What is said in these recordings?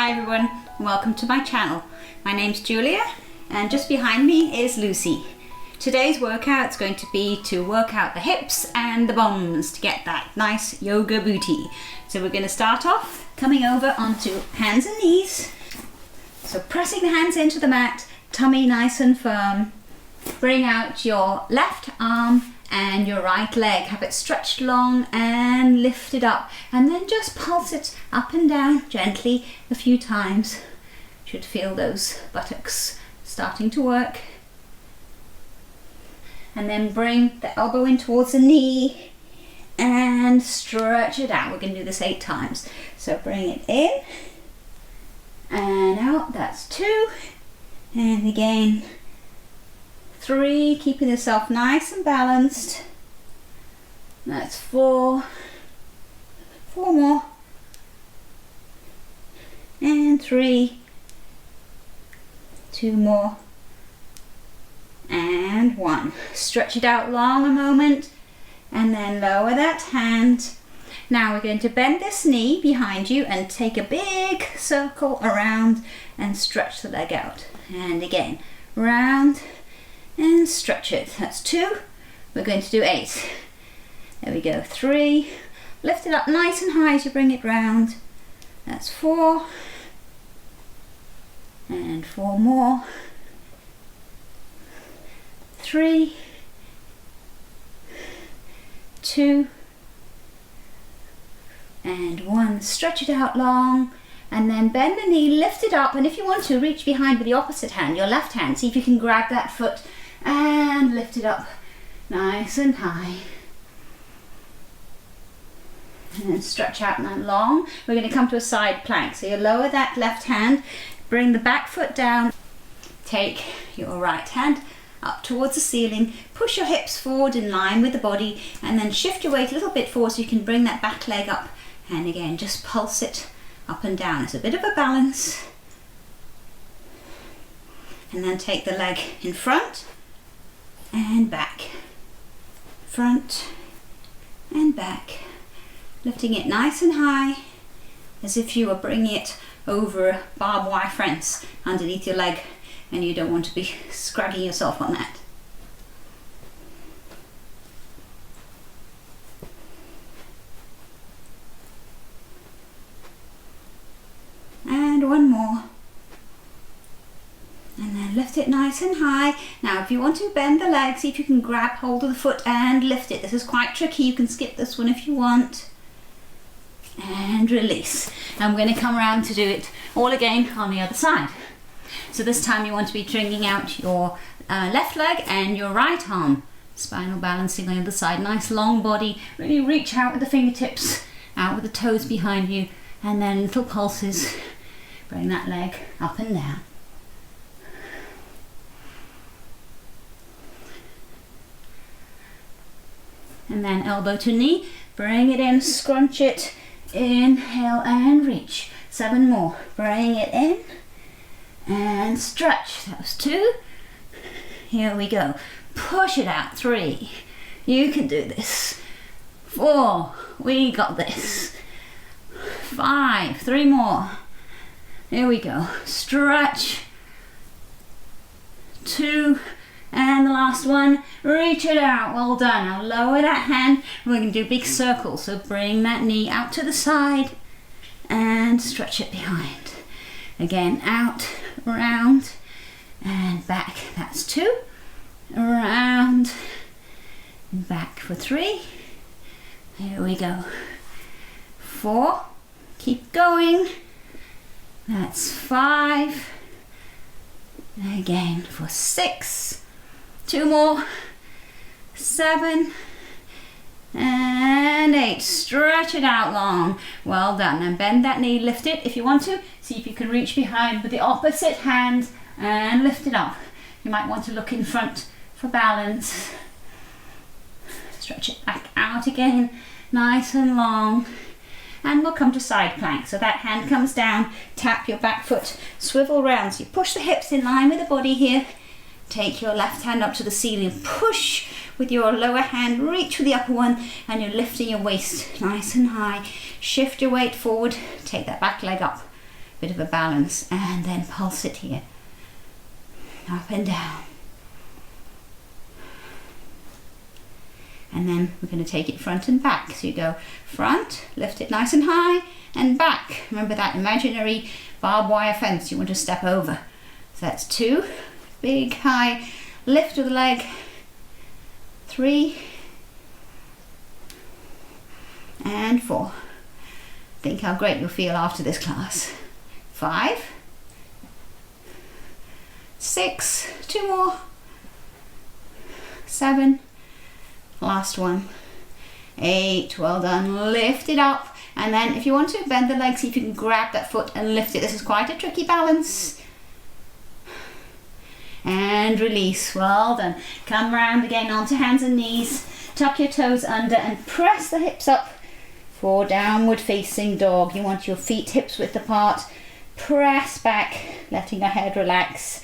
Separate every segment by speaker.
Speaker 1: Hi everyone, and welcome to my channel. My name's Julia and just behind me is Lucy. Today's workout is going to be to work out the hips and the bums to get that nice yoga booty. So we're going to start off coming over onto hands and knees. So pressing the hands into the mat, tummy nice and firm. Bring out your left arm and your right leg, have it stretched long and lift it up, and then just pulse it up and down gently a few times. Should feel those buttocks starting to work. And then bring the elbow in towards the knee and stretch it out. We're going to do this 8 times. So bring it in and out, that's 2, and again 3, keeping yourself nice and balanced. That's 4. 4 more. And 3. 2 more. And 1. Stretch it out long a moment and then lower that hand. Now we're going to bend this knee behind you and take a big circle around and stretch the leg out. And again, round and stretch it. That's 2. We're going to do 8. There we go. 3. Lift it up nice and high as you bring it round. That's 4. And 4 more. 3. 2. And 1. Stretch it out long. And then bend the knee, lift it up, and if you want to, reach behind with the opposite hand, your left hand. See if you can grab that foot and lift it up nice and high. And then stretch out and long. We're going to come to a side plank. So you lower that left hand, bring the back foot down, take your right hand up towards the ceiling, push your hips forward in line with the body, and then shift your weight a little bit forward so you can bring that back leg up. And again, just pulse it up and down. It's a bit of a balance. And then take the leg in front and back. Front and back. Lifting it nice and high as if you were bringing it over a barbed wire fence underneath your leg, and you don't want to be scragging yourself on that. And 1 more. And then lift it nice and high. Now if you want to bend the leg, see if you can grab hold of the foot and lift it. This is quite tricky. You can skip this one if you want. And release. And we're going to come around to do it all again on the other side. So this time you want to be stringing out your left leg and your right arm. Spinal balancing on the other side. Nice long body. Really reach out with the fingertips, out with the toes behind you, and then little pulses. Bring that leg up and down. And then elbow to knee, bring it in, scrunch it, inhale and reach. 7 more, bring it in and stretch. That was 2. Here we go. Push it out. 3. You can do this. 4. We got this. 5. 3 more. Here we go. Stretch. 2. And the last one, reach it out. Well done. Now lower that hand. We're going to do big circles. So bring that knee out to the side and stretch it behind. Again, out, round, and back. That's 2. Around, and back for 3. Here we go. 4. Keep going. That's 5. Again for 6. 2 more. 7. And 8. Stretch it out long. Well done. And bend that knee, lift it if you want to. See if you can reach behind with the opposite hand and lift it up. You might want to look in front for balance. Stretch it back out again, nice and long. And we'll come to side plank. So that hand comes down, tap your back foot, swivel round. So you push the hips in line with the body here. Take your left hand up to the ceiling, push with your lower hand, reach with the upper one, and you're lifting your waist nice and high. Shift your weight forward, take that back leg up bit of a balance, and then pulse it here, up and down. And then we're going to take it front and back. So you go front, lift it nice and high, and back. Remember that imaginary barbed wire fence you want to step over. So that's 2, big high lift of the leg, 3, and 4. Think how great you'll feel after this class. 5, 6, 2 more, 7, last one, 8, well done, lift it up, and then if you want to bend the leg, see if you can grab that foot and lift it. This is quite a tricky balance. And release, well done. Come round again onto hands and knees, tuck your toes under and press the hips up for downward facing dog. You want your feet hips width apart, press back, letting your head relax,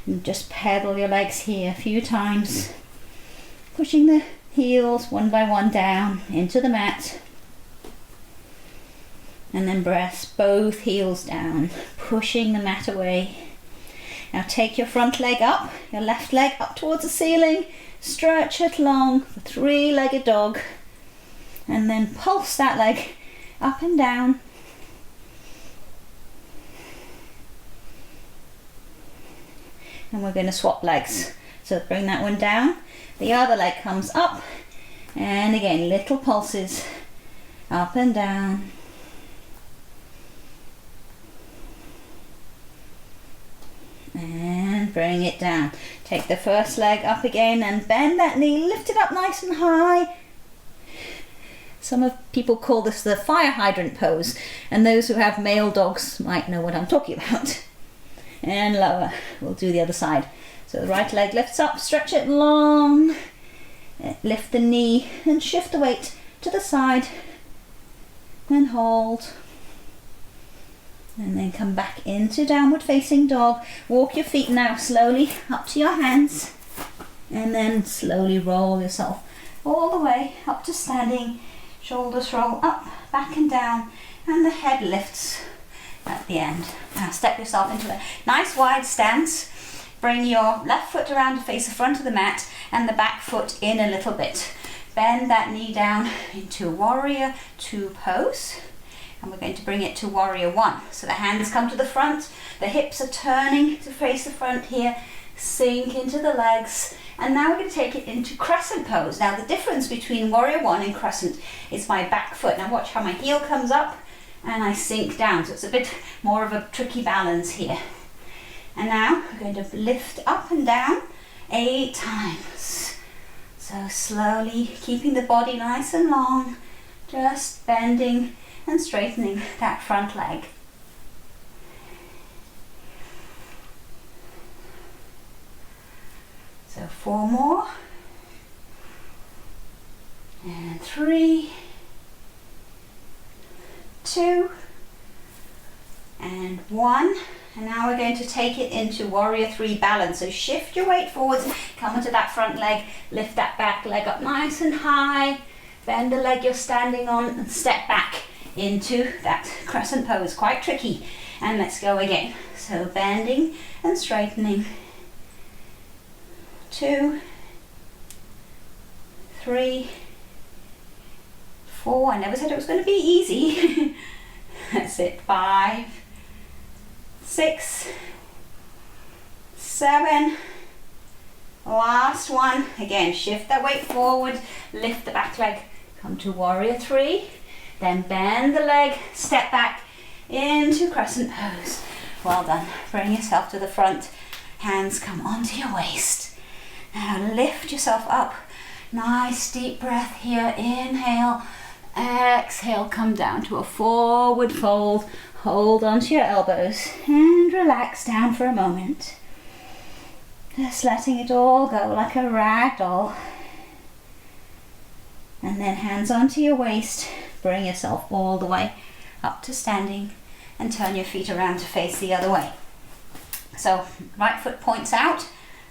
Speaker 1: and just pedal your legs here a few times, pushing the heels one by one down into the mat, and then press both heels down, pushing the mat away. Now take your front leg up, your left leg up towards the ceiling, stretch it long, the 3-legged dog, and then pulse that leg up and down. And we're going to swap legs. So bring that one down, the other leg comes up, and again little pulses up and down. And bring it down. Take the first leg up again and bend that knee, lift it up nice and high. Some of people call this the fire hydrant pose, and those who have male dogs might know what I'm talking about. And lower. We'll do the other side. So the right leg lifts up, stretch it long, lift the knee and shift the weight to the side and hold. And then come back into downward facing dog. Walk your feet now slowly up to your hands, and then slowly roll yourself all the way up to standing. Shoulders roll up, back and down, and the head lifts at the end. Now step yourself into a nice wide stance. Bring your left foot around to face the front of the mat and the back foot in a little bit. Bend that knee down into Warrior 2 pose. And we're going to bring it to Warrior 1. So the hands come to the front, the hips are turning to face the front here, sink into the legs, and now we're going to take it into Crescent pose. Now the difference between Warrior 1 and Crescent is my back foot. Now watch how my heel comes up and I sink down, so it's a bit more of a tricky balance here. And now we're going to lift up and down 8 times. So slowly, keeping the body nice and long, just bending and straightening that front leg. So 4 more, and 3, 2, and 1. And now we're going to take it into Warrior 3 balance. So shift your weight forwards, come into that front leg, lift that back leg up nice and high, bend the leg you're standing on and step back into that Crescent pose. Quite tricky. And let's go again. So bending and straightening. 2, 3, 4. I never said it was going to be easy. That's it. 5, 6, 7. Last one. Again, shift that weight forward, lift the back leg, come to Warrior 3, then bend the leg, step back into Crescent pose. Well done. Bring yourself to the front, hands come onto your waist. Now lift yourself up. Nice deep breath here. Inhale, exhale, come down to a forward fold. Hold onto your elbows and relax down for a moment. Just letting it all go like a rag doll. And then hands onto your waist. Bring yourself all the way up to standing and turn your feet around to face the other way. So right foot points out,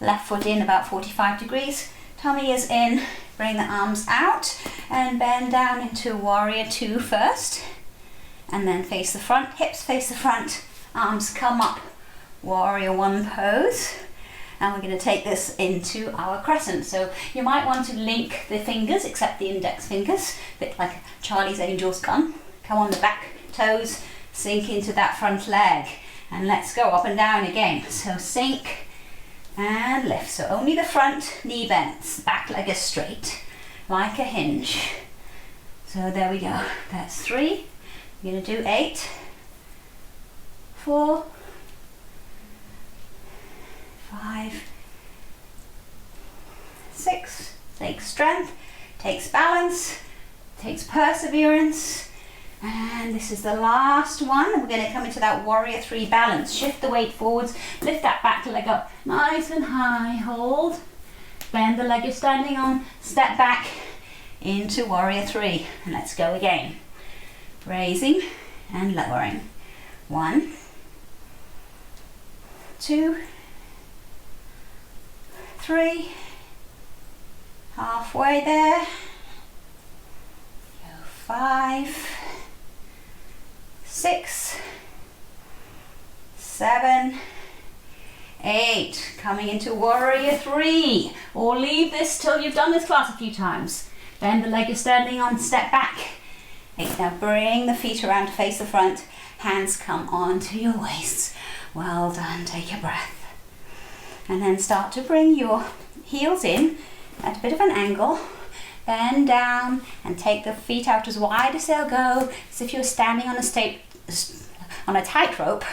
Speaker 1: left foot in about 45 degrees, tummy is in, bring the arms out and bend down into Warrior 2 first, and then face the front, hips face the front, arms come up, warrior one pose. And we're going to take this into our crescent. So you might want to link the fingers, except the index fingers, a bit like Charlie's Angel's gun. Come on the back toes, sink into that front leg. And let's go up and down again. So sink and lift. So only the front knee bends, back leg is straight, like a hinge. So there we go. That's 3. We're going to do 8, 4, 5, 6. Takes strength, takes balance, takes perseverance. And this is the last one. We're going to come into that warrior 3 balance. Shift the weight forwards, lift that back leg up nice and high, hold, bend the leg you're standing on, step back into warrior 3. And let's go again. Raising and lowering. 1, 2, 3, halfway there. Go 5, 6, 7, 8. Coming into warrior 3. Or leave this till you've done this class a few times. Bend the leg you're standing on, step back. 8. Now bring the feet around to face the front. Hands come onto your waists. Well done. Take a breath. And then start to bring your heels in at a bit of an angle. Bend down and take the feet out as wide as they'll go, as if you're standing on a tightrope.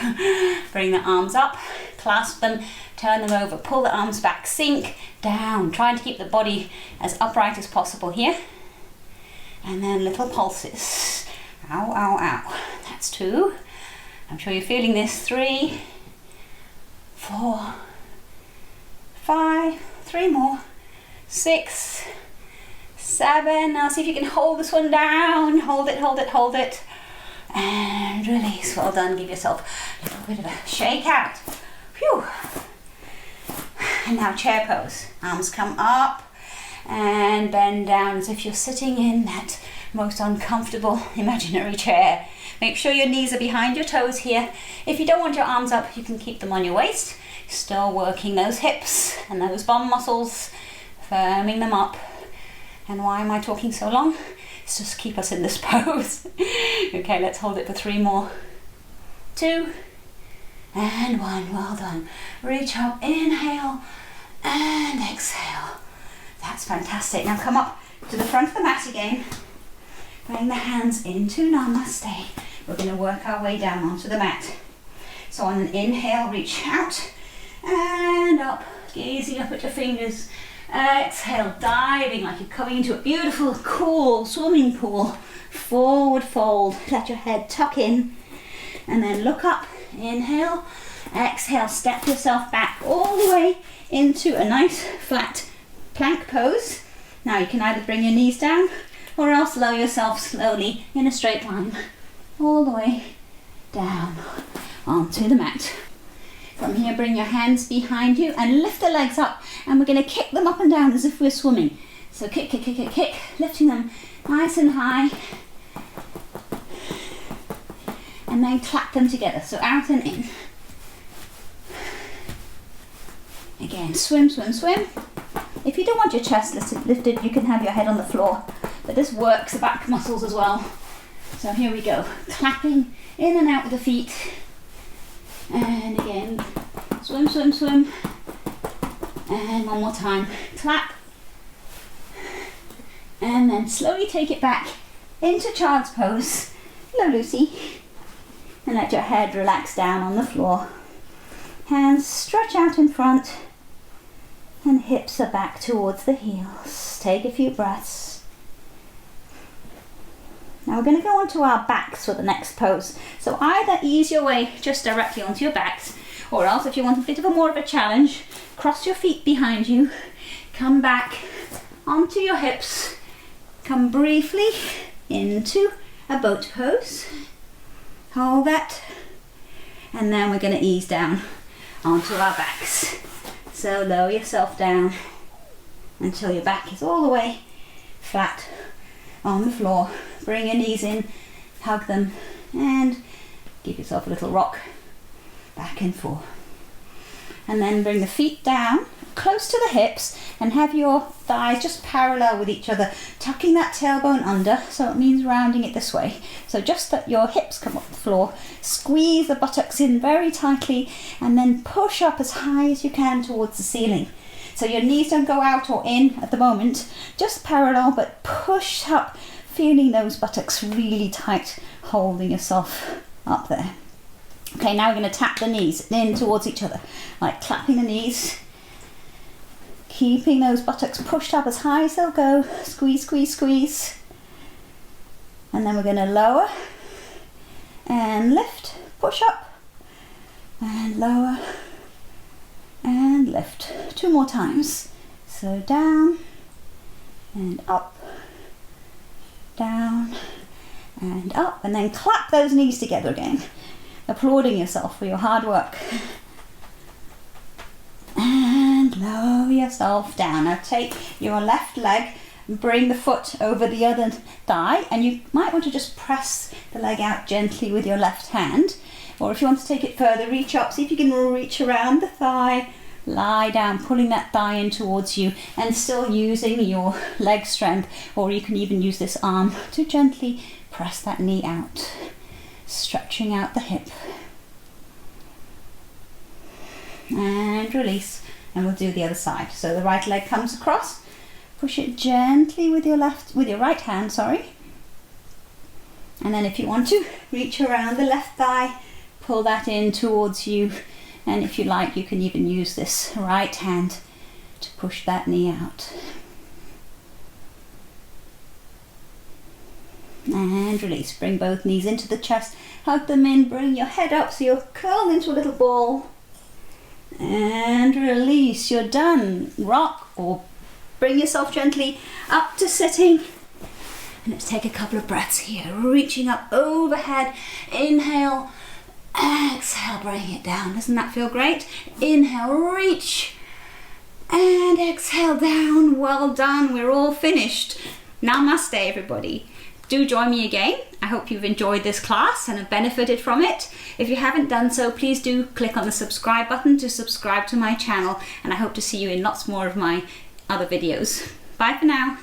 Speaker 1: Bring the arms up, clasp them, turn them over, pull the arms back, sink down, trying to keep the body as upright as possible here. And then little pulses. Ow, ow, ow. That's 2. I'm sure you're feeling this. 3, 4, 5, 3 more, 6, 7. Now see if you can hold this one down. Hold it, hold it, hold it. And release. Well done. Give yourself a little bit of a shake out. Phew. And now chair pose. Arms come up and bend down as if you're sitting in that most uncomfortable imaginary chair. Make sure your knees are behind your toes here. If you don't want your arms up, you can keep them on your waist. Still working those hips and those bum muscles, firming them up. And why am I talking so long? It's just keep us in this pose. Okay, let's hold it for 3 more. 2 and 1. Well done. Reach up, inhale and exhale. That's fantastic. Now come up to the front of the mat again. Bring the hands into Namaste. We're going to work our way down onto the mat. So on an inhale, reach out and up, gazing up at your fingers. Exhale, diving like you're coming into a beautiful, cool swimming pool. Forward fold, let your head tuck in, and then look up. Inhale, exhale, step yourself back all the way into a nice flat plank pose. Now you can either bring your knees down or else lower yourself slowly in a straight line all the way down onto the mat. From here, bring your hands behind you and lift the legs up, and we're going to kick them up and down as if we're swimming. So kick, kick, kick, kick, kick, lifting them nice and high, and then clap them together. So out and in. Again, swim, swim, swim. If you don't want your chest lifted, you can have your head on the floor, but this works the back muscles as well. So here we go, clapping in and out with the feet. And again, swim, swim, swim. And one more time, clap. And then slowly take it back into child's pose. Hello, Lucy. And let your head relax down on the floor. Hands stretch out in front. And hips are back towards the heels. Take a few breaths. Now we're going to go onto our backs for the next pose. So either ease your way just directly onto your backs, or else if you want a bit of a more of a challenge, cross your feet behind you, come back onto your hips, come briefly into a boat pose, hold that, and then we're going to ease down onto our backs. So lower yourself down until your back is all the way flat on the floor. Bring your knees in, hug them, and give yourself a little rock back and forth. And then bring the feet down close to the hips and have your thighs just parallel with each other, tucking that tailbone under, so it means rounding it this way. So just that your hips come off the floor, squeeze the buttocks in very tightly and then push up as high as you can towards the ceiling. So your knees don't go out or in at the moment, just parallel, but push up, feeling those buttocks really tight, holding yourself up there. Okay, now we're going to tap the knees in towards each other, like clapping the knees, keeping those buttocks pushed up as high as they'll go. Squeeze, squeeze, squeeze. And then we're going to lower and lift, push up, and lower and lift. 2 more times. So down and up, down and up, and then clap those knees together again, applauding yourself for your hard work. And lower yourself down. Now take your left leg and bring the foot over the other thigh, and you might want to just press the leg out gently with your left hand, or if you want to take it further, reach up, see if you can reach around the thigh, lie down, pulling that thigh in towards you and still using your leg strength, or you can even use this arm to gently press that knee out, stretching out the hip. And release, and we'll do the other side. So the right leg comes across, push it gently with your right hand, and then if you want to, reach around the left thigh, pull that in towards you, and if you like, you can even use this right hand to push that knee out. And release, bring both knees into the chest, hug them in, bring your head up so you're curled into a little ball. And release, you're done. Rock or bring yourself gently up to sitting. And let's take a couple of breaths here. Reaching up overhead. Inhale, exhale, bring it down. Doesn't that feel great? Inhale, reach. And exhale down. Well done. We're all finished. Namaste, everybody. Do join me again. I hope you've enjoyed this class and have benefited from it. If you haven't done so, please do click on the subscribe button to subscribe to my channel, and I hope to see you in lots more of my other videos. Bye for now.